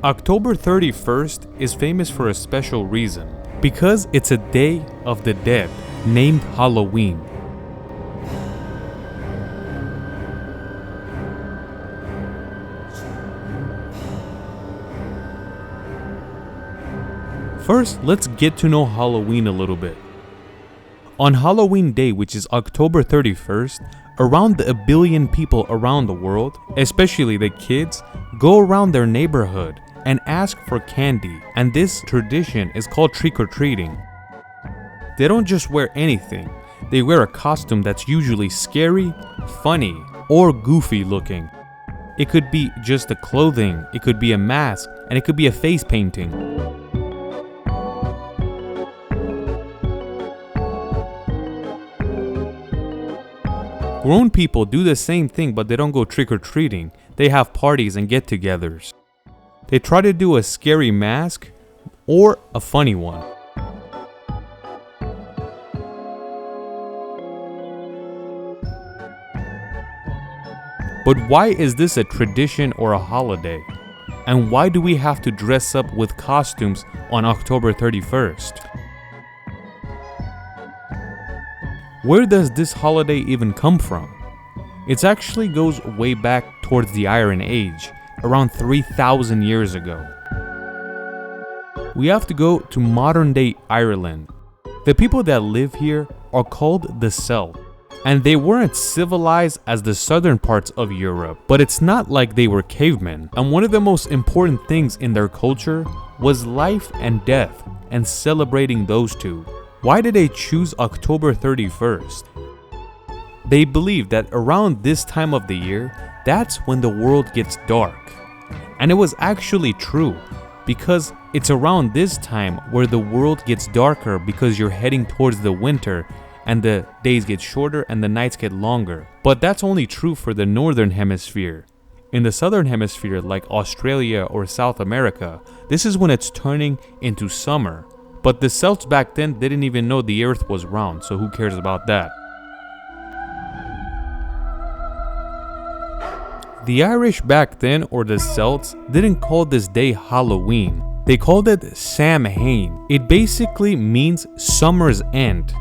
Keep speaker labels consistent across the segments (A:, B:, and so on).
A: October 31st is famous for a special reason, because it's a Day of the Dead, named Halloween. First, let's get to know Halloween a little bit. On Halloween Day, which is October 31st, around 1 billion people around the world, especially the kids, go around their neighborhood and ask for candy, and this tradition is called trick-or-treating. They don't just wear anything, they wear a costume that's usually scary, funny, or goofy looking. It could be just the clothing, it could be a mask, and it could be a face painting. Grown people do the same thing, but they don't go trick-or-treating. They have parties and get-togethers. They try to do a scary mask or a funny one. But why is this a tradition or a holiday? And why do we have to dress up with costumes on October 31st? Where does this holiday even come from? It actually goes way back towards the Iron Age, around 3,000 years ago. We have to go to modern day Ireland. The people that live here are called the Celts, and they weren't civilized as the southern parts of Europe, but it's not like they were cavemen. And one of the most important things in their culture was life and death, and celebrating those two. Why did they choose October 31st? They believe that around this time of the year, that's when the world gets dark. And it was actually true, because it's around this time where the world gets darker because you're heading towards the winter and the days get shorter and the nights get longer. But that's only true for the northern hemisphere. In the southern hemisphere, like Australia or South America, this is when it's turning into summer. But the Celts back then didn't even know the earth was round, so who cares about that? The Irish back then, or the Celts, didn't call this day Halloween. They called it Samhain. It basically means summer's end.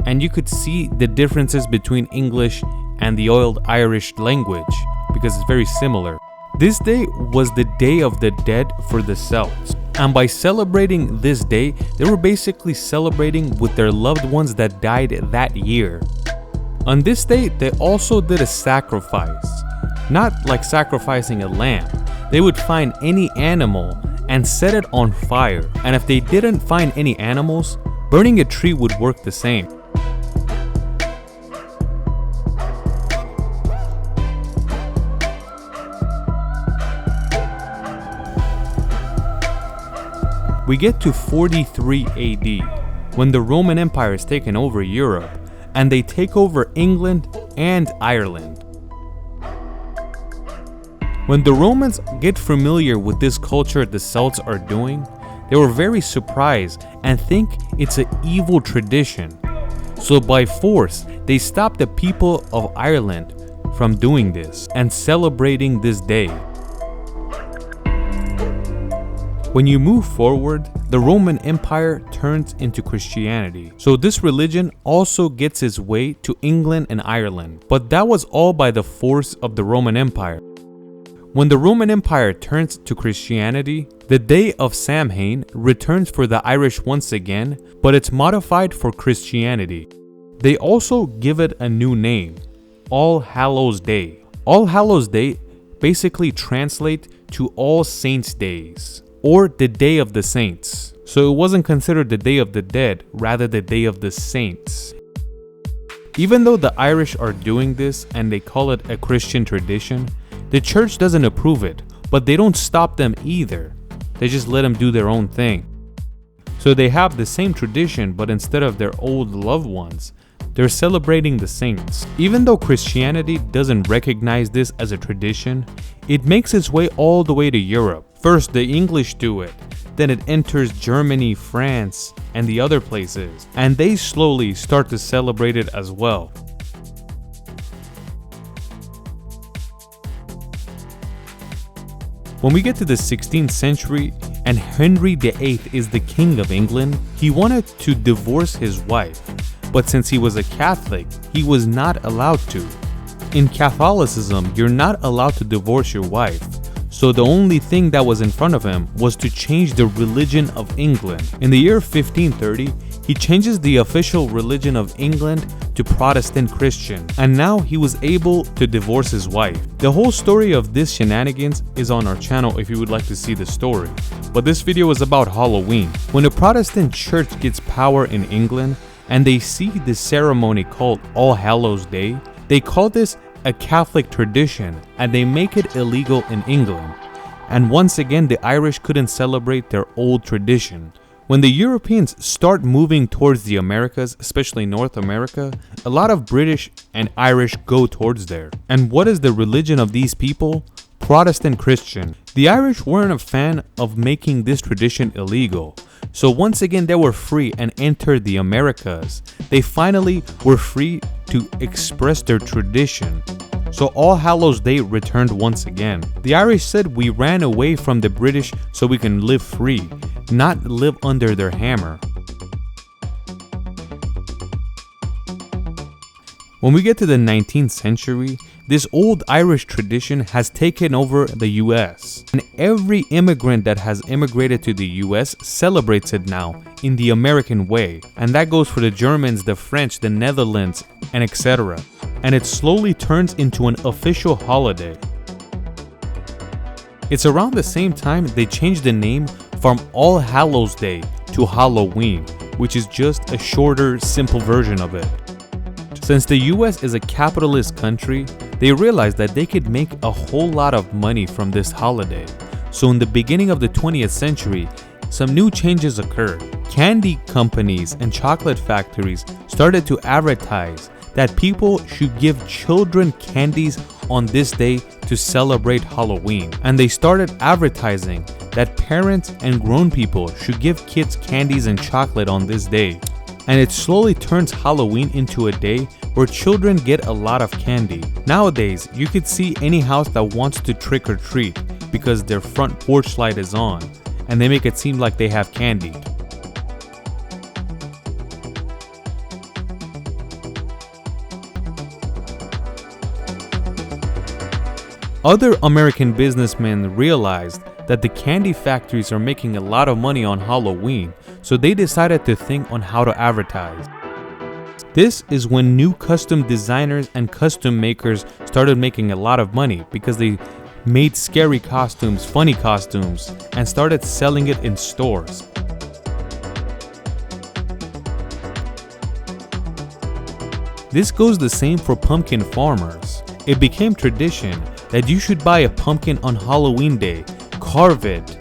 A: And you could see the differences between English and the old Irish language, because it's very similar. This day was the Day of the Dead for the Celts. And by celebrating this day, they were basically celebrating with their loved ones that died that year. On this day, they also did a sacrifice. Not like sacrificing a lamb. They would find any animal and set it on fire. And if they didn't find any animals, burning a tree would work the same. We get to 43 AD, when the Roman Empire is taken over Europe, and they take over England and Ireland. When the Romans get familiar with this culture the Celts are doing, they were very surprised and think it's an evil tradition. So by force, they stop the people of Ireland from doing this and celebrating this day. When you move forward, the Roman Empire turns into Christianity. So this religion also gets its way to England and Ireland. But that was all by the force of the Roman Empire. When the Roman Empire turns to Christianity, the Day of Samhain returns for the Irish once again, but it's modified for Christianity. They also give it a new name, All Hallows Day. All Hallows Day basically translates to All Saints' Days, or the Day of the Saints. So it wasn't considered the Day of the Dead, rather the Day of the Saints. Even though the Irish are doing this and they call it a Christian tradition, the church doesn't approve it, but they don't stop them either. They just let them do their own thing. So they have the same tradition, but instead of their old loved ones, they're celebrating the saints. Even though Christianity doesn't recognize this as a tradition, it makes its way all the way to Europe. First, the English do it, then it enters Germany, France, and the other places, and they slowly start to celebrate it as well. When we get to the 16th century and Henry VIII is the King of England, he wanted to divorce his wife, but since he was a Catholic, he was not allowed to. In Catholicism, you're not allowed to divorce your wife, so the only thing that was in front of him was to change the religion of England. In the year 1530, he changes the official religion of England to Protestant Christian, and now he was able to divorce his wife. The whole story of this shenanigans is on our channel if you would like to see the story, but this video is about Halloween. When the Protestant church gets power in England and they see this ceremony called All Hallows Day, they call this a Catholic tradition and they make it illegal in England. And once again, the Irish couldn't celebrate their old tradition. When the Europeans start moving towards the Americas, especially North America, a lot of British and Irish go towards there. And what is the religion of these people? Protestant Christian. The Irish weren't a fan of making this tradition illegal. So once again, they were free and entered the Americas. They finally were free to express their tradition. So All Hallows Day returned once again. The Irish said, we ran away from the British so we can live free, not live under their hammer. When we get to the 19th century, this old Irish tradition has taken over the US, and every immigrant that has immigrated to the US celebrates it now in the American way, and that goes for the Germans, the French, the Netherlands, and etc. And it slowly turns into an official holiday. It's around the same time they changed the name from All Hallows Day to Halloween, which is just a shorter, simple version of it. Since the US is a capitalist country, they realized that they could make a whole lot of money from this holiday. So in the beginning of the 20th century, some new changes occurred. Candy companies and chocolate factories started to advertise that people should give children candies on this day to celebrate Halloween. And they started advertising that parents and grown people should give kids candies and chocolate on this day. And it slowly turns Halloween into a day where children get a lot of candy. Nowadays, you could see any house that wants to trick or treat because their front porch light is on, and they make it seem like they have candy. Other American businessmen realized that the candy factories are making a lot of money on Halloween, so they decided to think on how to advertise. This is when new custom designers and custom makers started making a lot of money because they made scary costumes, funny costumes, and started selling it in stores. This goes the same for pumpkin farmers. It became tradition that you should buy a pumpkin on Halloween day, carve it,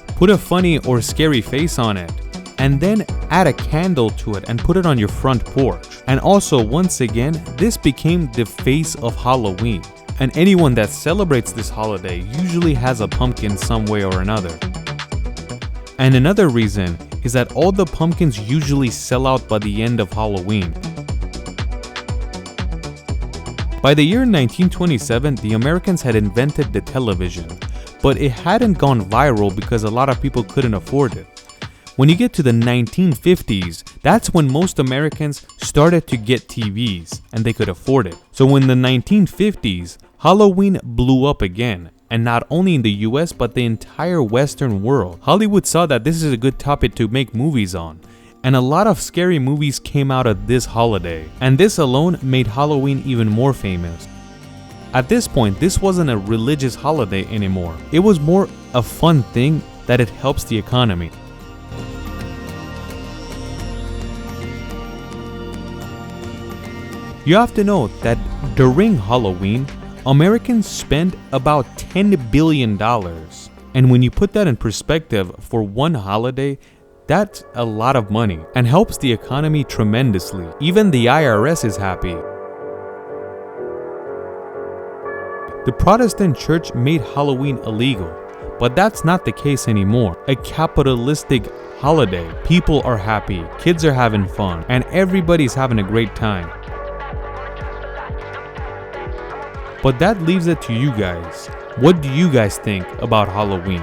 A: put a funny or scary face on it, and then add a candle to it and put it on your front porch. And also, once again, this became the face of Halloween. And anyone that celebrates this holiday usually has a pumpkin some way or another. And another reason is that all the pumpkins usually sell out by the end of Halloween. By the year 1927, the Americans had invented the television, but it hadn't gone viral because a lot of people couldn't afford it. When you get to the 1950s, that's when most Americans started to get TVs and they could afford it. So in the 1950s, Halloween blew up again, and not only in the US but the entire Western world. Hollywood saw that this is a good topic to make movies on, and a lot of scary movies came out of this holiday, and this alone made Halloween even more famous. At this point, this wasn't a religious holiday anymore. It was more a fun thing that it helps the economy. You have to know that during Halloween, Americans spend about $10 billion. And when you put that in perspective for one holiday, that's a lot of money and helps the economy tremendously. Even the IRS is happy. The Protestant church made Halloween illegal, but that's not the case anymore. A capitalistic holiday. People are happy, kids are having fun, and everybody's having a great time. But that leaves it to you guys. What do you guys think about Halloween?